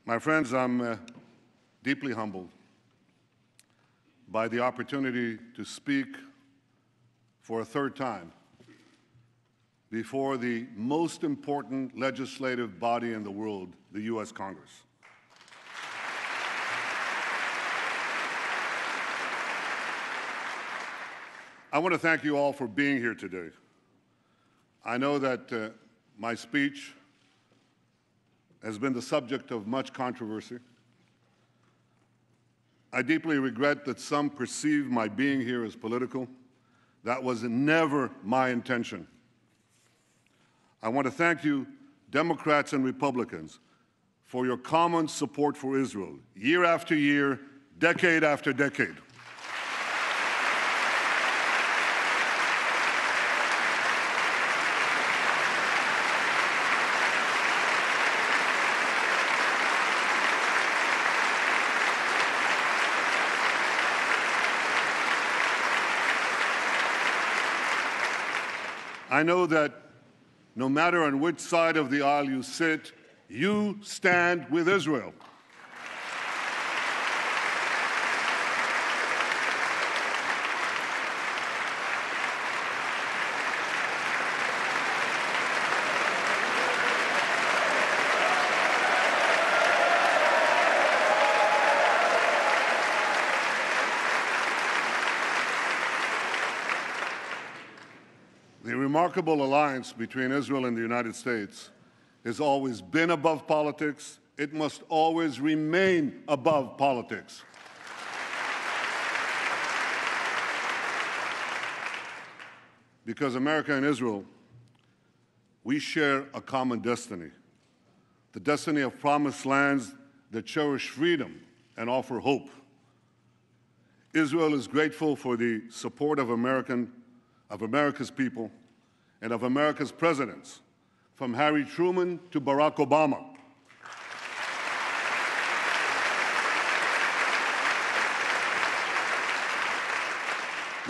My friends, I'm deeply humbled by the opportunity to speak for a third time before the most important legislative body in the world, the U.S. Congress. I want to thank you all for being here today. I know that my speech has been the subject of much controversy. I deeply regret that some perceive my being here as political. That was never my intention. I want to thank you, Democrats and Republicans, for your common support for Israel, year after year, decade after decade. I know that no matter on which side of the aisle you sit, you stand with Israel. The remarkable alliance between Israel and the United States has always been above politics. It must always remain above politics. Because America and Israel, we share a common destiny, the destiny of promised lands that cherish freedom and offer hope. Israel is grateful for the support of America's people and of America's presidents, from Harry Truman to Barack Obama.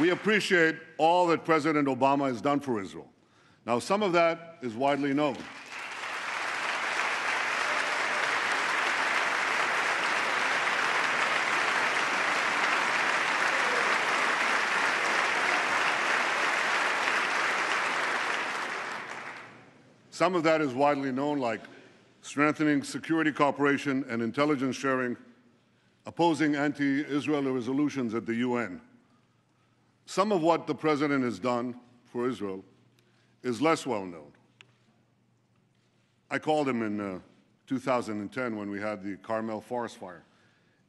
We appreciate all that President Obama has done for Israel. Now, some of that is widely known. Some of that is widely known, like strengthening security cooperation and intelligence sharing, opposing anti-Israel resolutions at the UN. Some of what the President has done for Israel is less well known. I called him in 2010 when we had the Carmel forest fire,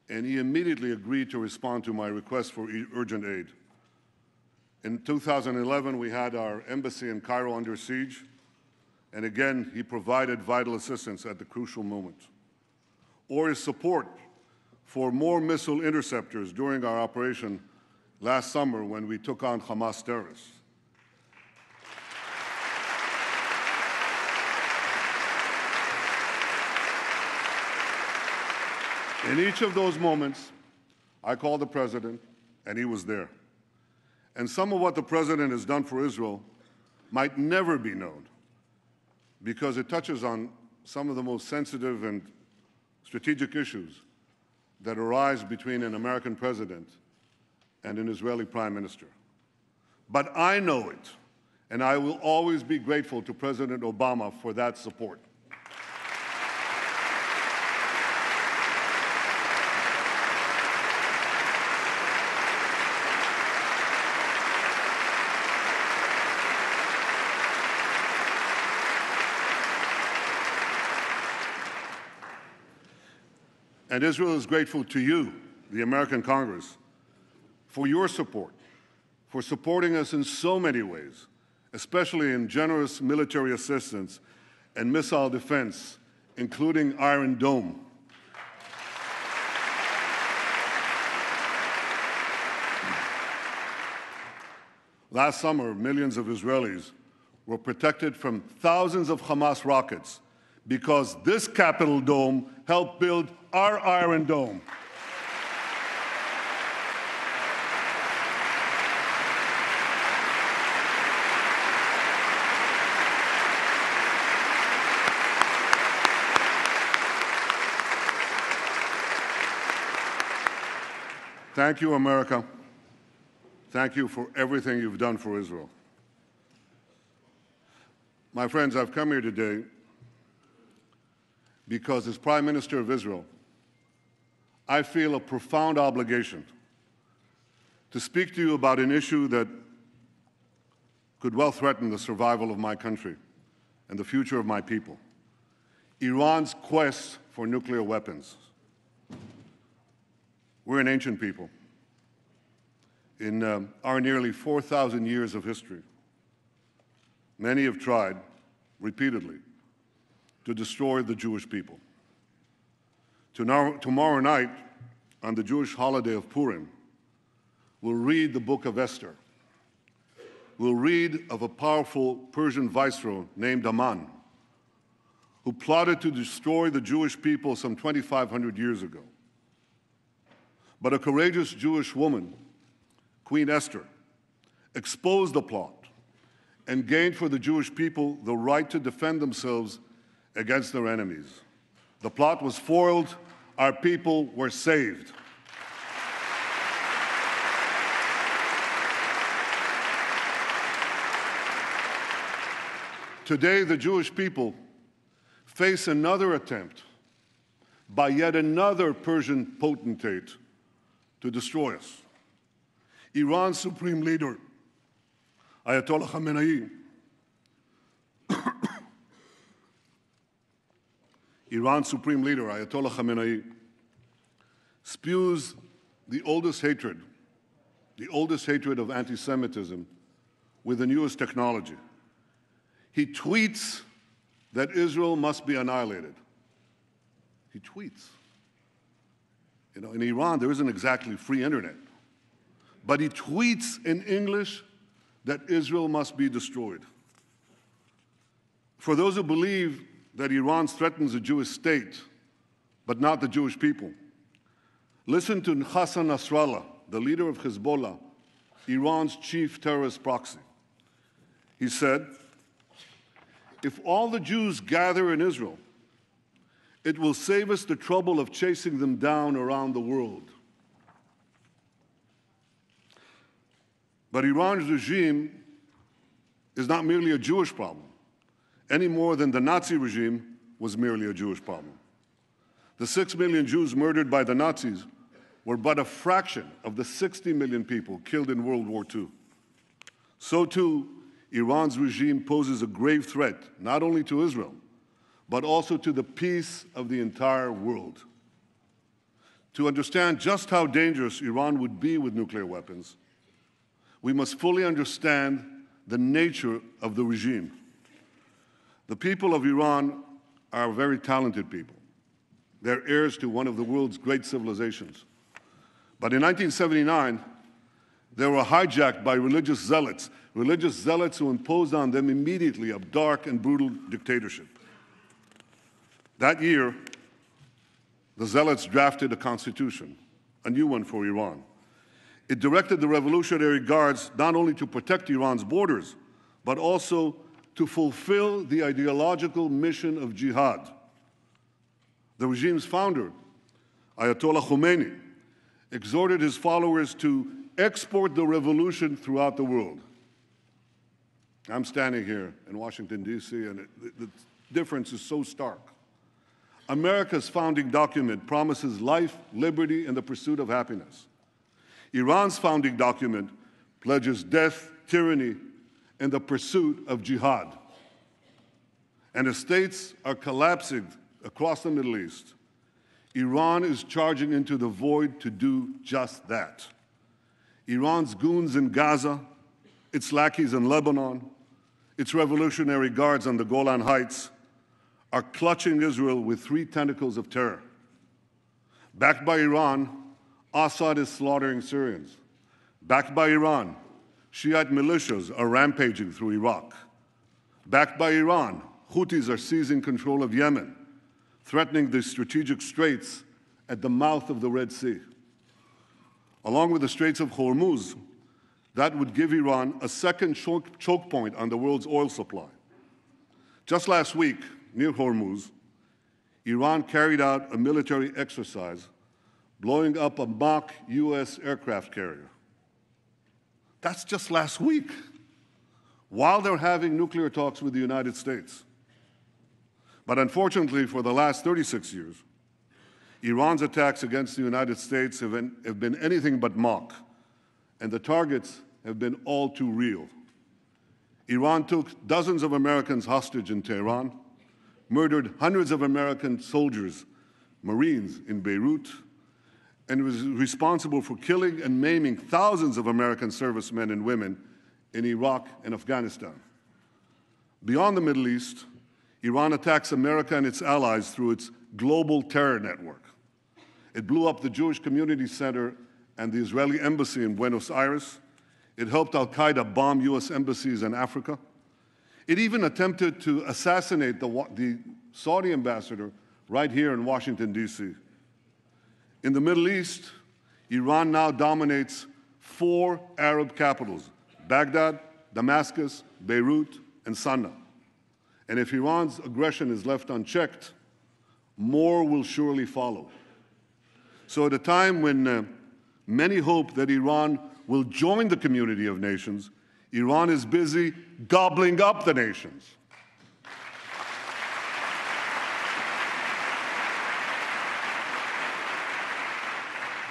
and he immediately agreed to respond to my request for urgent aid. In 2011, we had our embassy in Cairo under siege, and again, he provided vital assistance at the crucial moment. Or his support for more missile interceptors during our operation last summer when we took on Hamas terrorists. In each of those moments, I called the President, and he was there. And some of what the President has done for Israel might never be known, because it touches on some of the most sensitive and strategic issues that arise between an American president and an Israeli prime minister. But I know it, and I will always be grateful to President Obama for that support. And Israel is grateful to you, the American Congress, for your support, for supporting us in so many ways, especially in generous military assistance and missile defense, including Iron Dome. Last summer, millions of Israelis were protected from thousands of Hamas rockets because this Capitol dome helped build our Iron Dome. Thank you, America. Thank you for everything you've done for Israel. My friends, I've come here today because as Prime Minister of Israel, I feel a profound obligation to speak to you about an issue that could well threaten the survival of my country and the future of my people: Iran's quest for nuclear weapons. We're an ancient people. In our nearly 4,000 years of history, many have tried, repeatedly, to destroy the Jewish people. Tomorrow night, on the Jewish holiday of Purim, we'll read the book of Esther. We'll read of a powerful Persian viceroy named Aman, who plotted to destroy the Jewish people some 2,500 years ago. But a courageous Jewish woman, Queen Esther, exposed the plot and gained for the Jewish people the right to defend themselves against their enemies. The plot was foiled. Our people were saved. Today, the Jewish people face another attempt by yet another Persian potentate to destroy us. Iran's Supreme Leader, Ayatollah Khamenei, Iran's Supreme Leader, Ayatollah Khamenei, spews the oldest hatred of anti-Semitism with the newest technology. He tweets that Israel must be annihilated. He tweets. You know, in Iran, there isn't exactly free internet. But he tweets in English that Israel must be destroyed. For those who believe that Iran threatens a Jewish state, but not the Jewish people, listen to Hassan Nasrallah, the leader of Hezbollah, Iran's chief terrorist proxy. He said, "If all the Jews gather in Israel, it will save us the trouble of chasing them down around the world." But Iran's regime is not merely a Jewish problem, any more than the Nazi regime was merely a Jewish problem. The 6 million Jews murdered by the Nazis were but a fraction of the 60 million people killed in World War II. So too, Iran's regime poses a grave threat not only to Israel, but also to the peace of the entire world. To understand just how dangerous Iran would be with nuclear weapons, we must fully understand the nature of the regime. The people of Iran are very talented people. They're heirs to one of the world's great civilizations. But in 1979, they were hijacked by religious zealots who imposed on them immediately a dark and brutal dictatorship. That year, the zealots drafted a constitution, a new one for Iran. It directed the Revolutionary Guards not only to protect Iran's borders, but also to fulfill the ideological mission of jihad. The regime's founder, Ayatollah Khomeini, exhorted his followers to export the revolution throughout the world. I'm standing here in Washington, D.C., and the difference is so stark. America's founding document promises life, liberty, and the pursuit of happiness. Iran's founding document pledges death, tyranny, and the pursuit of jihad. And as states are collapsing across the Middle East, Iran is charging into the void to do just that. Iran's goons in Gaza, its lackeys in Lebanon, its Revolutionary Guards on the Golan Heights are clutching Israel with 3 tentacles of terror. Backed by Iran, Assad is slaughtering Syrians. Backed by Iran, Shiite militias are rampaging through Iraq. Backed by Iran, Houthis are seizing control of Yemen, threatening the strategic straits at the mouth of the Red Sea. Along with the Straits of Hormuz, that would give Iran a second choke point on the world's oil supply. Just last week, near Hormuz, Iran carried out a military exercise blowing up a mock U.S. aircraft carrier. That's just last week, while they're having nuclear talks with the United States. But unfortunately, for the last 36 years, Iran's attacks against the United States have been anything but mock, and the targets have been all too real. Iran took dozens of Americans hostage in Tehran, murdered hundreds of American soldiers, Marines in Beirut, and was responsible for killing and maiming thousands of American servicemen and women in Iraq and Afghanistan. Beyond the Middle East, Iran attacks America and its allies through its global terror network. It blew up the Jewish Community Center and the Israeli embassy in Buenos Aires. It helped al-Qaeda bomb U.S. embassies in Africa. It even attempted to assassinate the Saudi ambassador right here in Washington, D.C. In the Middle East, Iran now dominates 4 Arab capitals: Baghdad, Damascus, Beirut, and Sana'a. And if Iran's aggression is left unchecked, more will surely follow. So at a time when many hope that Iran will join the community of nations, Iran is busy gobbling up the nations.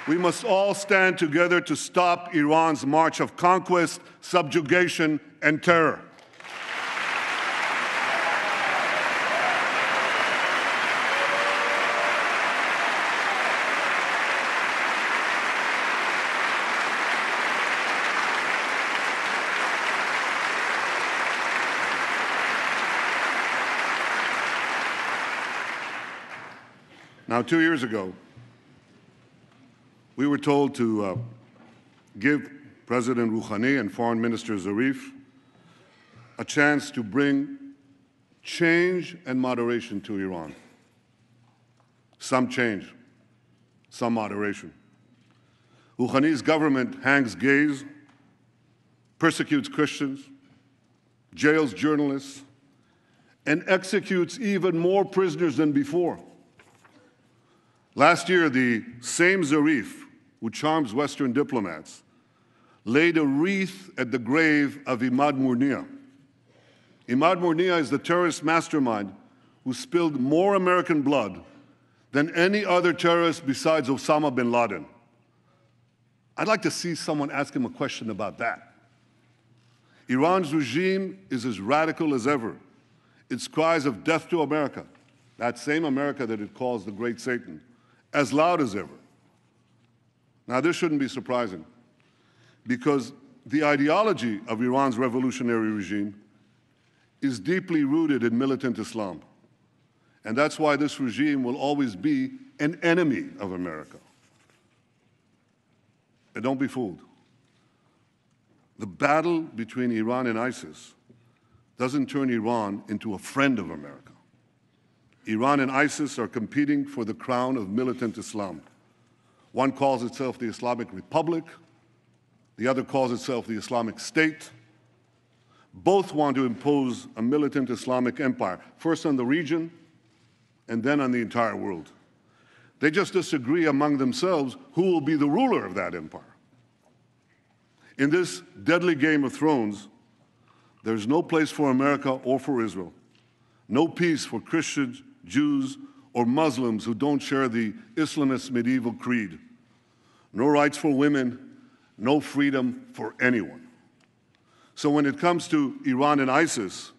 We must all stand together to stop Iran's march of conquest, subjugation, and terror. Now, 2 years ago, we were told to give President Rouhani and Foreign Minister Zarif a chance to bring change and moderation to Iran. Some change, some moderation. Rouhani's government hangs gays, persecutes Christians, jails journalists, and executes even more prisoners than before. Last year, the same Zarif, who charms Western diplomats, laid a wreath at the grave of Imad Murnia. Imad Murnia is the terrorist mastermind who spilled more American blood than any other terrorist besides Osama bin Laden. I'd like to see someone ask him a question about that. Iran's regime is as radical as ever. Its cries of death to America, that same America that it calls the Great Satan, as loud as ever. Now, this shouldn't be surprising, because the ideology of Iran's revolutionary regime is deeply rooted in militant Islam. And that's why this regime will always be an enemy of America. And don't be fooled. The battle between Iran and ISIS doesn't turn Iran into a friend of America. Iran and ISIS are competing for the crown of militant Islam. One calls itself the Islamic Republic, the other calls itself the Islamic State. Both want to impose a militant Islamic empire, first on the region and then on the entire world. They just disagree among themselves who will be the ruler of that empire. In this deadly Game of Thrones, there's no place for America or for Israel, no peace for Christians, Jews, or Muslims who don't share the Islamist medieval creed. No rights for women, no freedom for anyone. So when it comes to Iran and ISIS,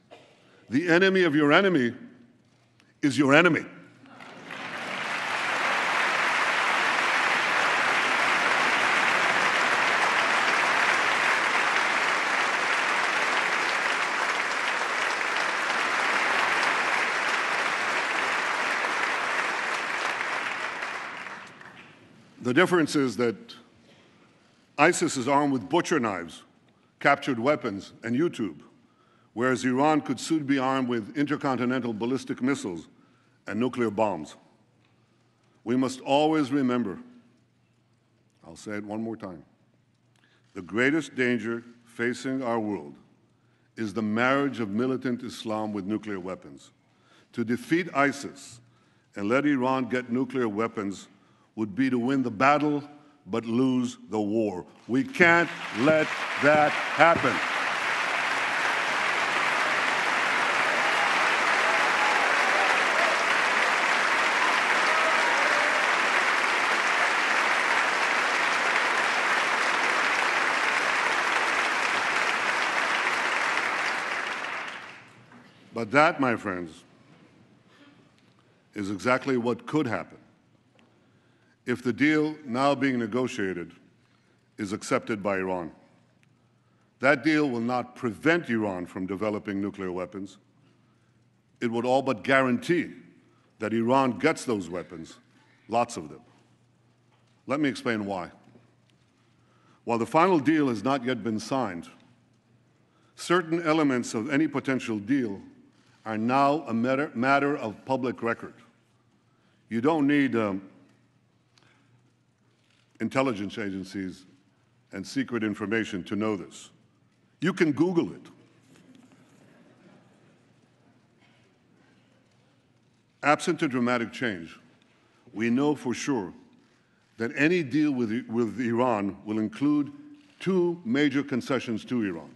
the enemy of your enemy is your enemy. The difference is that ISIS is armed with butcher knives, captured weapons, and YouTube, whereas Iran could soon be armed with intercontinental ballistic missiles and nuclear bombs. We must always remember, I'll say it one more time, the greatest danger facing our world is the marriage of militant Islam with nuclear weapons. To defeat ISIS and let Iran get nuclear weapons would be to win the battle but lose the war. We can't let that happen. But that, my friends, is exactly what could happen if the deal now being negotiated is accepted by Iran. That deal will not prevent Iran from developing nuclear weapons. It would all but guarantee that Iran gets those weapons, lots of them. Let me explain why. While the final deal has not yet been signed, certain elements of any potential deal are now a matter of public record. You don't need intelligence agencies and secret information to know this. You can Google it. Absent a dramatic change, we know for sure that any deal with Iran will include two major concessions to Iran.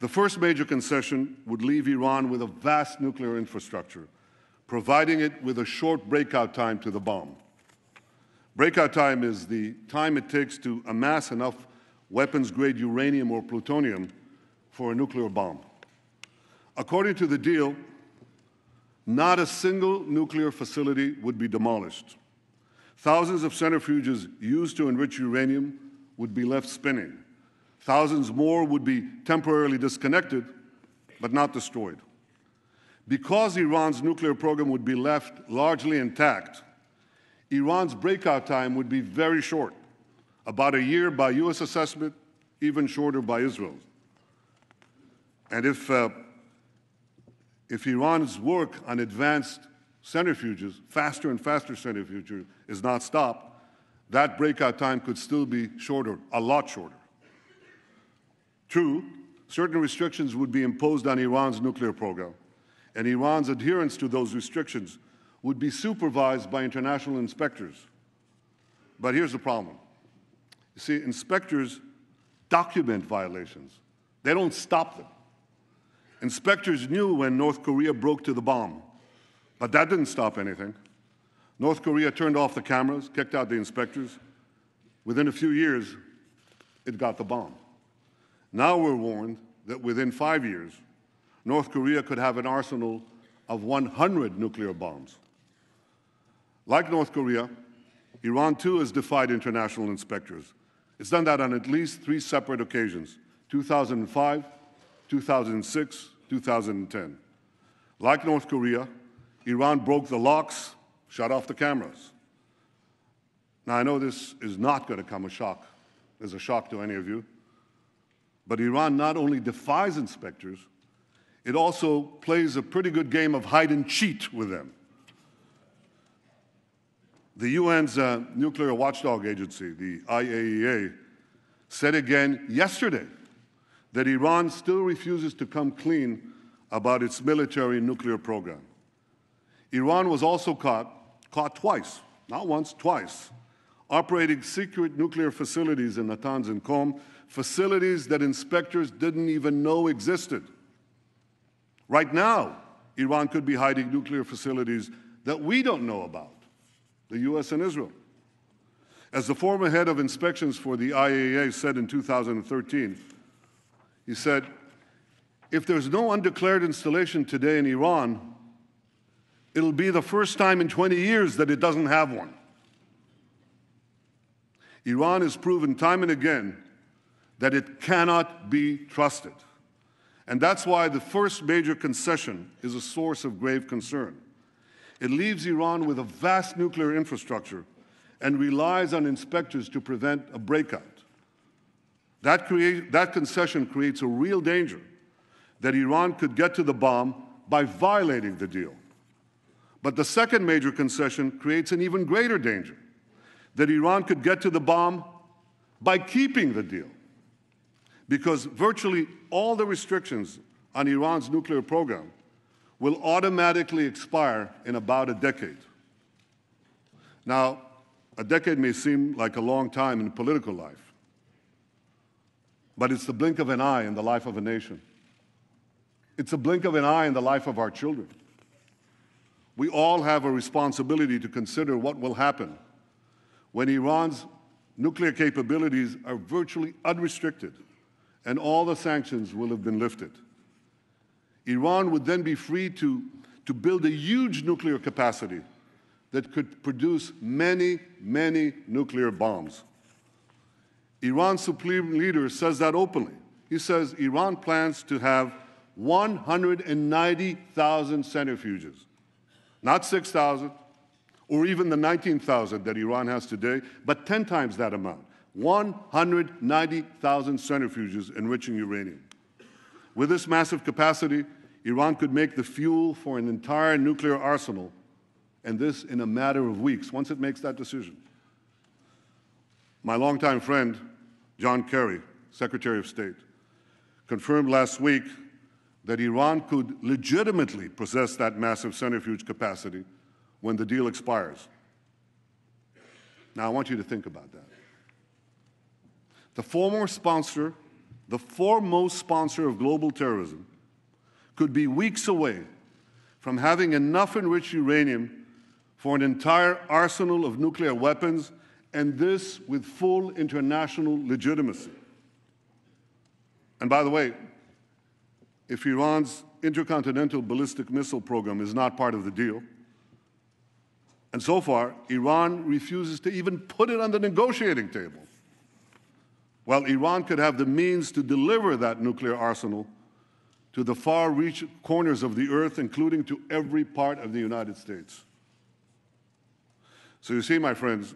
The first major concession would leave Iran with a vast nuclear infrastructure, providing it with a short breakout time to the bomb. Breakout time is the time it takes to amass enough weapons-grade uranium or plutonium for a nuclear bomb. According to the deal, not a single nuclear facility would be demolished. Thousands of centrifuges used to enrich uranium would be left spinning. Thousands more would be temporarily disconnected, but not destroyed. Because Iran's nuclear program would be left largely intact, Iran's breakout time would be very short, about a year by U.S. assessment, even shorter by Israel's. And if Iran's work on advanced centrifuges, faster and faster centrifuges, is not stopped, that breakout time could still be shorter, a lot shorter. True, certain restrictions would be imposed on Iran's nuclear program, and Iran's adherence to those restrictions would be supervised by international inspectors. But here's the problem. You see, inspectors document violations. They don't stop them. Inspectors knew when North Korea broke to the bomb, but that didn't stop anything. North Korea turned off the cameras, kicked out the inspectors. Within a few years, it got the bomb. Now we're warned that within 5 years, North Korea could have an arsenal of 100 nuclear bombs. Like North Korea, Iran too has defied international inspectors. It's done that on at least 3 separate occasions: 2005, 2006, 2010. Like North Korea, Iran broke the locks, shut off the cameras. Now, I know this is not going to come as a shock to any of you, but Iran not only defies inspectors, it also plays a pretty good game of hide and cheat with them. The UN's nuclear watchdog agency, the IAEA, said again yesterday that Iran still refuses to come clean about its military nuclear program. Iran was also caught twice, not once, twice, operating secret nuclear facilities in Natanz and Qom, facilities that inspectors didn't even know existed. Right now, Iran could be hiding nuclear facilities that we don't know about, the U.S. and Israel. As the former head of inspections for the IAEA said in 2013, he said, if there's no undeclared installation today in Iran, it'll be the first time in 20 years that it doesn't have one. Iran has proven time and again that it cannot be trusted. And that's why the first major concession is a source of grave concern. It leaves Iran with a vast nuclear infrastructure and relies on inspectors to prevent a breakout. That concession creates a real danger that Iran could get to the bomb by violating the deal. But the second major concession creates an even greater danger, that Iran could get to the bomb by keeping the deal, because virtually all the restrictions on Iran's nuclear program will automatically expire in about a decade. Now, A decade may seem like a long time in political life, but it's the blink of an eye in the life of a nation. It's a blink of an eye in the life of our children. We all have a responsibility to consider what will happen when Iran's nuclear capabilities are virtually unrestricted and all the sanctions will have been lifted. Iran would then be free to build a huge nuclear capacity that could produce many, many nuclear bombs. Iran's supreme leader says that openly. He says Iran plans to have 190,000 centrifuges, not 6,000 or even the 19,000 that Iran has today, but 10 times that amount, 190,000 centrifuges enriching uranium. With this massive capacity, Iran could make the fuel for an entire nuclear arsenal, and this in a matter of weeks, once it makes that decision. My longtime friend, John Kerry, Secretary of State, confirmed last week that Iran could legitimately possess that massive centrifuge capacity when the deal expires. Now, I want you to think about that. The foremost sponsor of global terrorism could be weeks away from having enough enriched uranium for an entire arsenal of nuclear weapons, and this with full international legitimacy. And by the way, if Iran's intercontinental ballistic missile program is not part of the deal, and so far, Iran refuses to even put it on the negotiating table, well, Iran could have the means to deliver that nuclear arsenal to the far-reach corners of the earth, including to every part of the United States. So you see, my friends,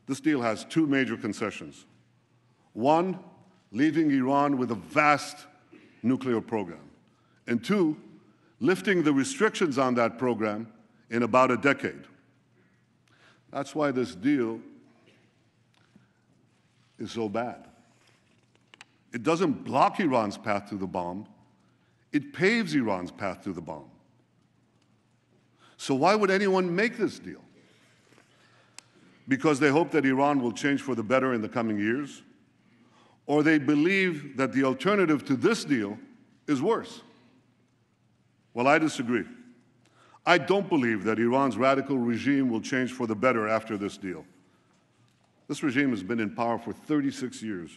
this deal has two major concessions. One, leaving Iran with a vast nuclear program. And two, lifting the restrictions on that program in about a decade. That's why this deal is so bad. It doesn't block Iran's path to the bomb, it paves Iran's path to the bomb. So why would anyone make this deal? Because they hope that Iran will change for the better in the coming years? Or they believe that the alternative to this deal is worse? Well, I disagree. I don't believe that Iran's radical regime will change for the better after this deal. This regime has been in power for 36 years,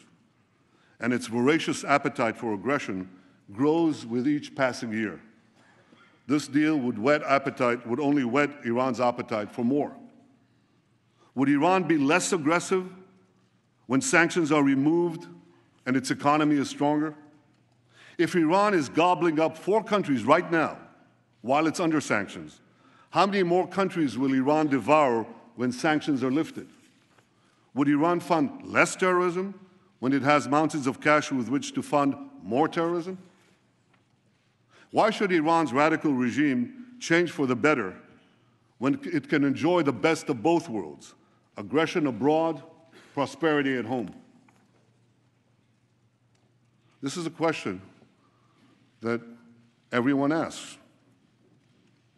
and its voracious appetite for aggression grows with each passing year. This deal would only whet Iran's appetite for more. Would Iran be less aggressive when sanctions are removed and its economy is stronger? If Iran is gobbling up 4 countries right now while it's under sanctions, how many more countries will Iran devour when sanctions are lifted? Would Iran fund less terrorism when it has mountains of cash with which to fund more terrorism? Why should Iran's radical regime change for the better when it can enjoy the best of both worlds, aggression abroad, prosperity at home? This is a question that everyone asks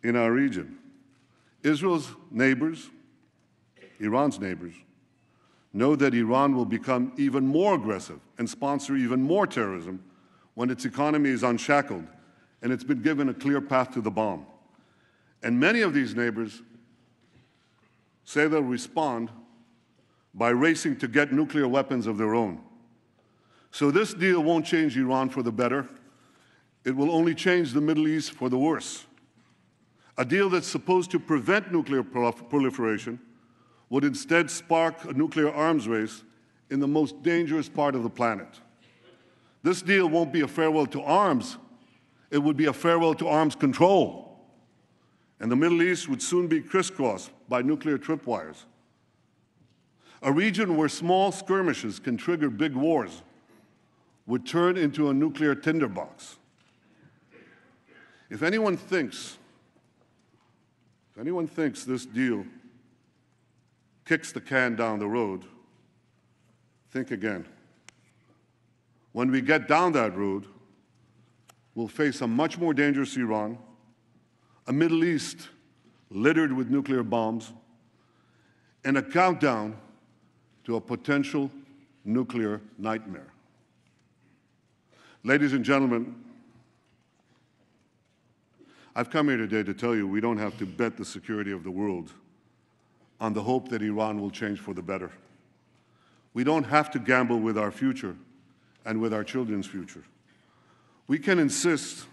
in our region. Israel's neighbors, Iran's neighbors, know that Iran will become even more aggressive and sponsor even more terrorism when its economy is unshackled and it's been given a clear path to the bomb. And many of these neighbors say they'll respond by racing to get nuclear weapons of their own. So this deal won't change Iran for the better. It will only change the Middle East for the worse. A deal that's supposed to prevent nuclear proliferation would instead spark a nuclear arms race in the most dangerous part of the planet. This deal won't be a farewell to arms. It would be a farewell to arms control. And the Middle East would soon be crisscrossed by nuclear tripwires. A region where small skirmishes can trigger big wars would turn into a nuclear tinderbox. If anyone thinks this deal kicks the can down the road, think again. When we get down that road, we'll face a much more dangerous Iran, a Middle East littered with nuclear bombs, and a countdown to a potential nuclear nightmare. Ladies and gentlemen, I've come here today to tell you we don't have to bet the security of the world on the hope that Iran will change for the better. We don't have to gamble with our future and with our children's future. We can insist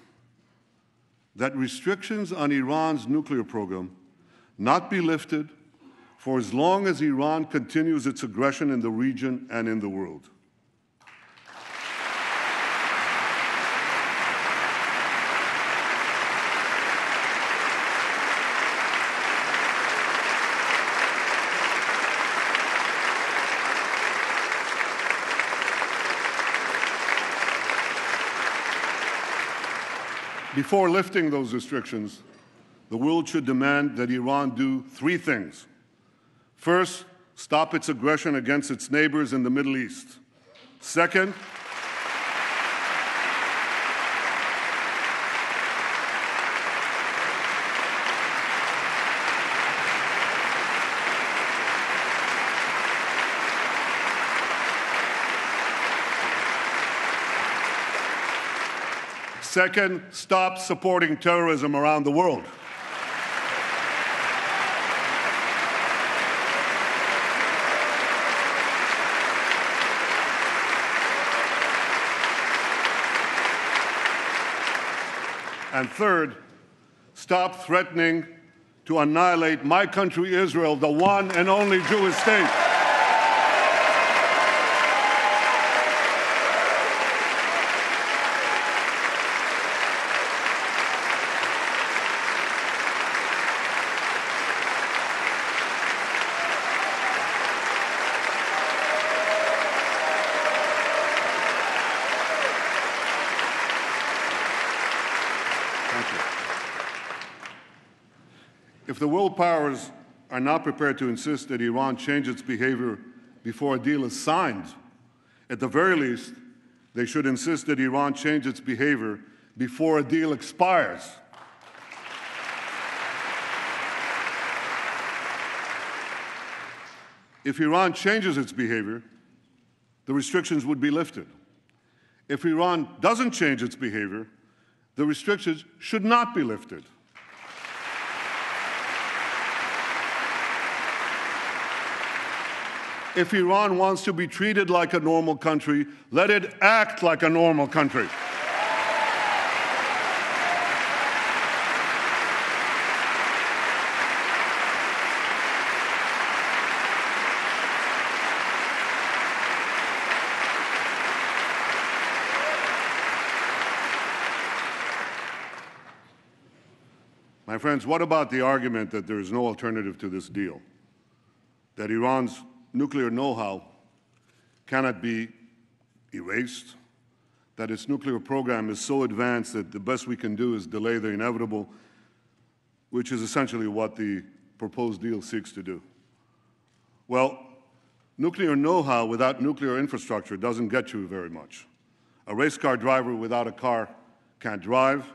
that restrictions on Iran's nuclear program not be lifted for as long as Iran continues its aggression in the region and in the world. Before lifting those restrictions, the world should demand that Iran do three things. First, stop its aggression against its neighbors in the Middle East. Second, stop supporting terrorism around the world. And third, stop threatening to annihilate my country, Israel, the one and only Jewish state. If the world powers are not prepared to insist that Iran change its behavior before a deal is signed, at the very least, they should insist that Iran change its behavior before a deal expires. If Iran changes its behavior, the restrictions would be lifted. If Iran doesn't change its behavior, the restrictions should not be lifted. If Iran wants to be treated like a normal country, let it act like a normal country. My friends, what about the argument that there is no alternative to this deal? That Iran's nuclear know-how cannot be erased, that its nuclear program is so advanced that the best we can do is delay the inevitable, which is essentially what the proposed deal seeks to do. Well, nuclear know-how without nuclear infrastructure doesn't get you very much. A race car driver without a car can't drive.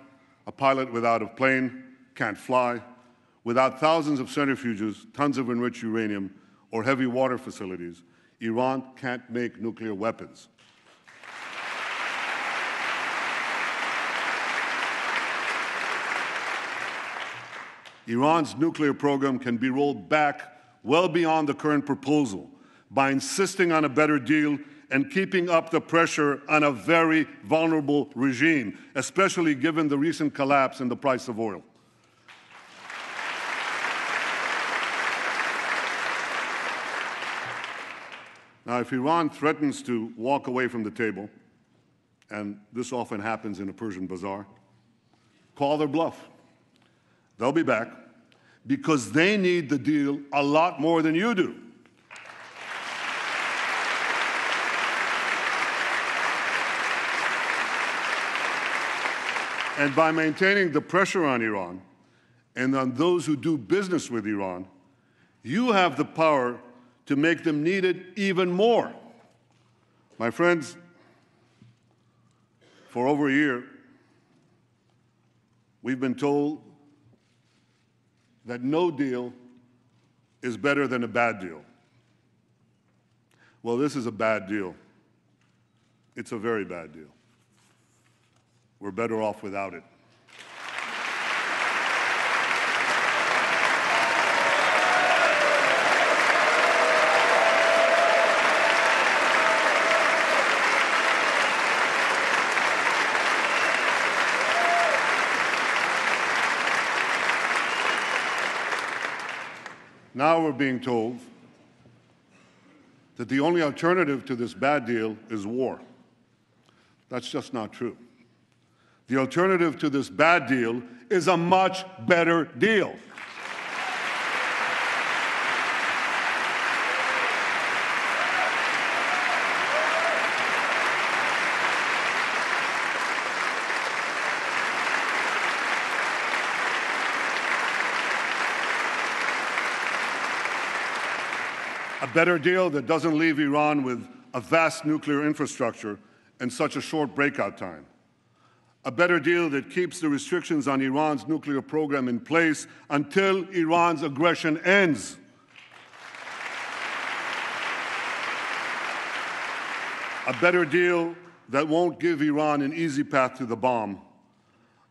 A pilot without a plane can't fly. Without thousands of centrifuges, tons of enriched uranium, or heavy water facilities, Iran can't make nuclear weapons. Iran's nuclear program can be rolled back well beyond the current proposal by insisting on a better deal and keeping up the pressure on a very vulnerable regime, especially given the recent collapse in the price of oil. Now, if Iran threatens to walk away from the table, and this often happens in a Persian bazaar, call their bluff. They'll be back because they need the deal a lot more than you do. And by maintaining the pressure on Iran and on those who do business with Iran, you have the power to make them need it even more. My friends, for over a year, we've been told that no deal is better than a bad deal. Well, this is a bad deal. It's a very bad deal. We're better off without it. Now we're being told that the only alternative to this bad deal is war. That's just not true. The alternative to this bad deal is a much better deal. A better deal that doesn't leave Iran with a vast nuclear infrastructure and such a short breakout time. A better deal that keeps the restrictions on Iran's nuclear program in place until Iran's aggression ends. A better deal that won't give Iran an easy path to the bomb.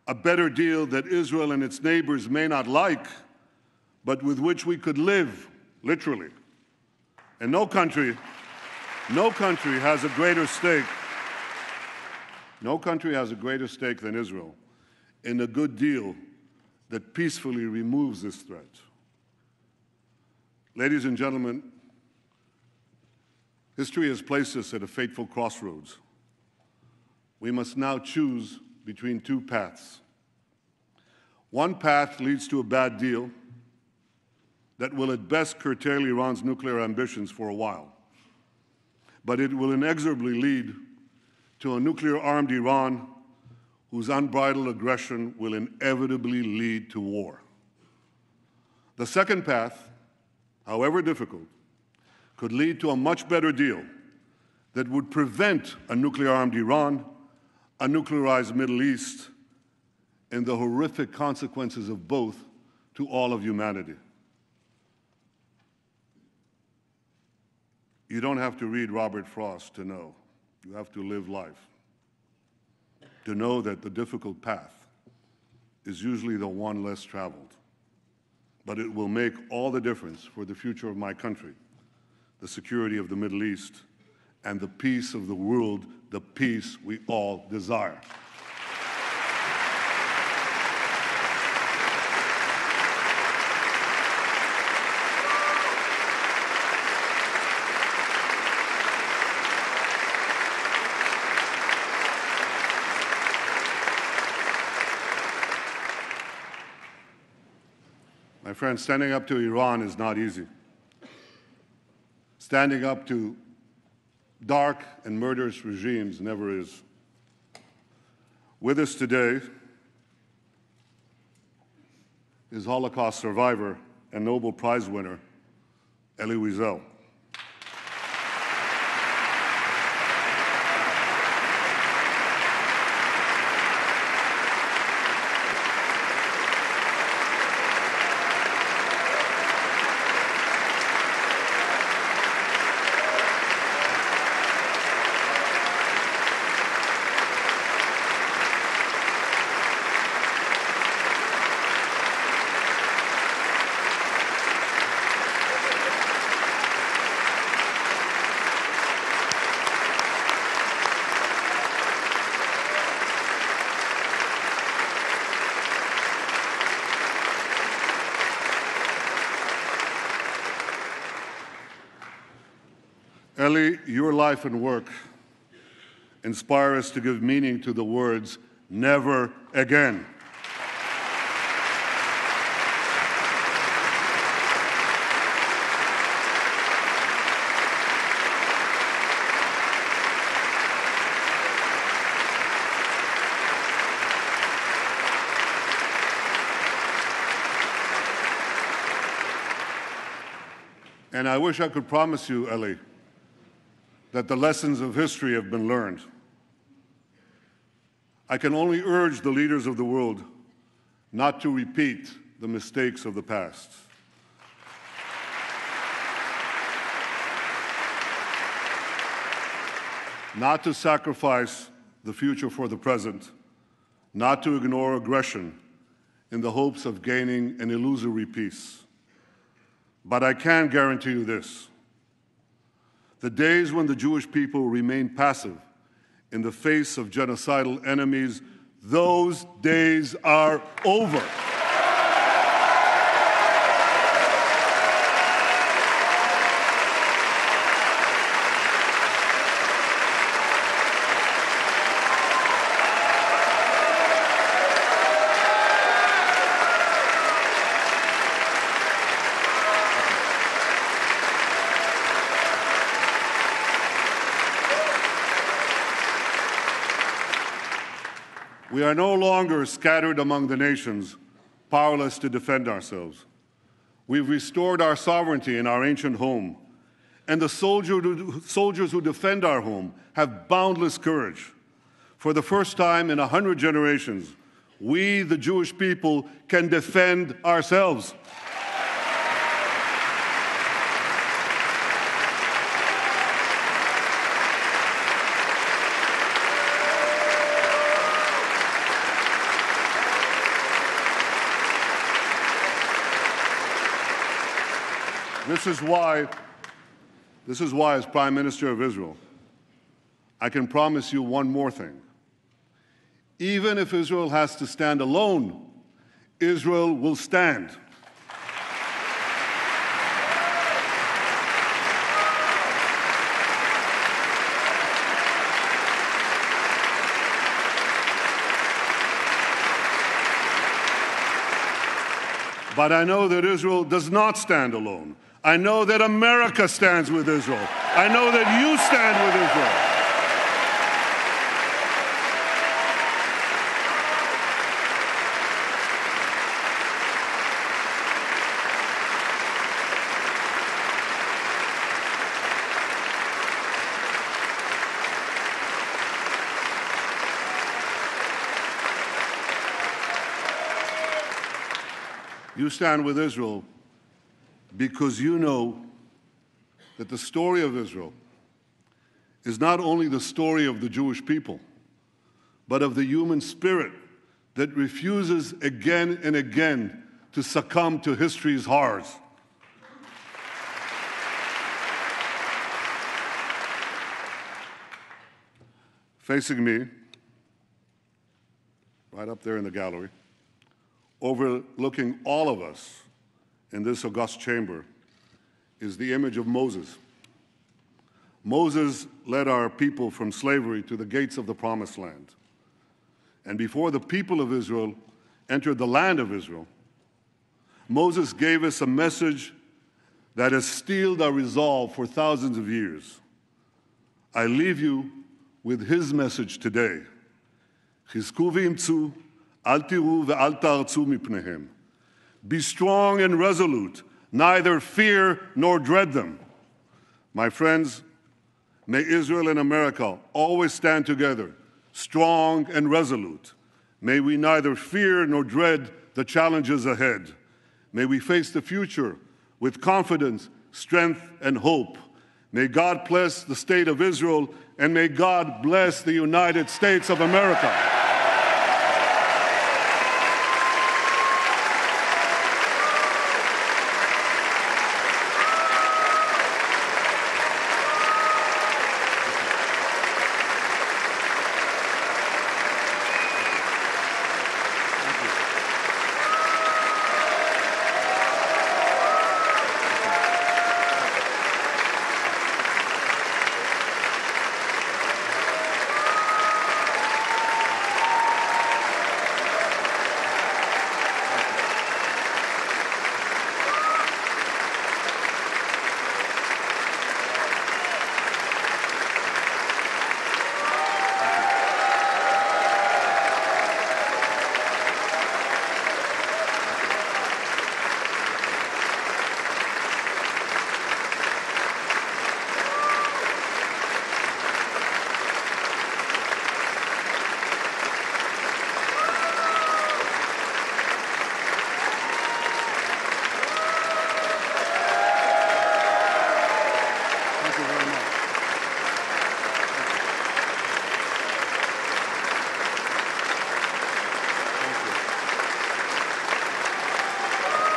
A better deal that Israel and its neighbors may not like, but with which we could live, literally. And no country has a greater stake. No country has a greater stake than Israel in a good deal that peacefully removes this threat. Ladies and gentlemen, history has placed us at a fateful crossroads. We must now choose between two paths. One path leads to a bad deal that will at best curtail Iran's nuclear ambitions for a while. But it will inexorably lead to a nuclear-armed Iran whose unbridled aggression will inevitably lead to war. The second path, however difficult, could lead to a much better deal that would prevent a nuclear-armed Iran, a nuclearized Middle East, and the horrific consequences of both to all of humanity. You don't have to read Robert Frost to know. You have to live life to know that the difficult path is usually the one less traveled. But it will make all the difference for the future of my country, the security of the Middle East, and the peace of the world, the peace we all desire. My friends, standing up to Iran is not easy. Standing up to dark and murderous regimes never is. With us today is Holocaust survivor and Nobel Prize winner, Elie Wiesel. Elie, your life and work inspire us to give meaning to the words, never again. And I wish I could promise you, Elie, that the lessons of history have been learned. I can only urge the leaders of the world not to repeat the mistakes of the past. not to sacrifice the future for the present, not to ignore aggression in the hopes of gaining an illusory peace. But I can guarantee you this: the days when the Jewish people remain passive in the face of genocidal enemies, those days are over. We are no longer scattered among the nations, powerless to defend ourselves. We've restored our sovereignty in our ancient home, and the soldiers who defend our home have boundless courage. For the first time in 100 generations, we, the Jewish people, can defend ourselves. This is why, as Prime Minister of Israel, I can promise you one more thing. Even if Israel has to stand alone, Israel will stand. But I know that Israel does not stand alone. I know that America stands with Israel. I know that you stand with Israel. You stand with Israel because you know that the story of Israel is not only the story of the Jewish people, but of the human spirit that refuses again and again to succumb to history's horrors. Facing me, right up there in the gallery, overlooking all of us in this august chamber, is the image of Moses. Moses led our people from slavery to the gates of the Promised Land. And before the people of Israel entered the land of Israel, Moses gave us a message that has steeled our resolve for thousands of years. I leave you with his message today. Chizku v'imtzu, al tiru ve'al ta'artzu mipnehem. Be strong and resolute, neither fear nor dread them. My friends, may Israel and America always stand together, strong and resolute. May we neither fear nor dread the challenges ahead. May we face the future with confidence, strength, and hope. May God bless the state of Israel, and may God bless the United States of America.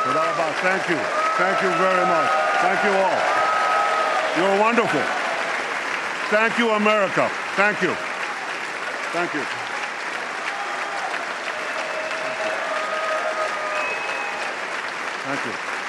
Thank you. Thank you very much. Thank you all. You're wonderful. Thank you, America. Thank you. Thank you. Thank you.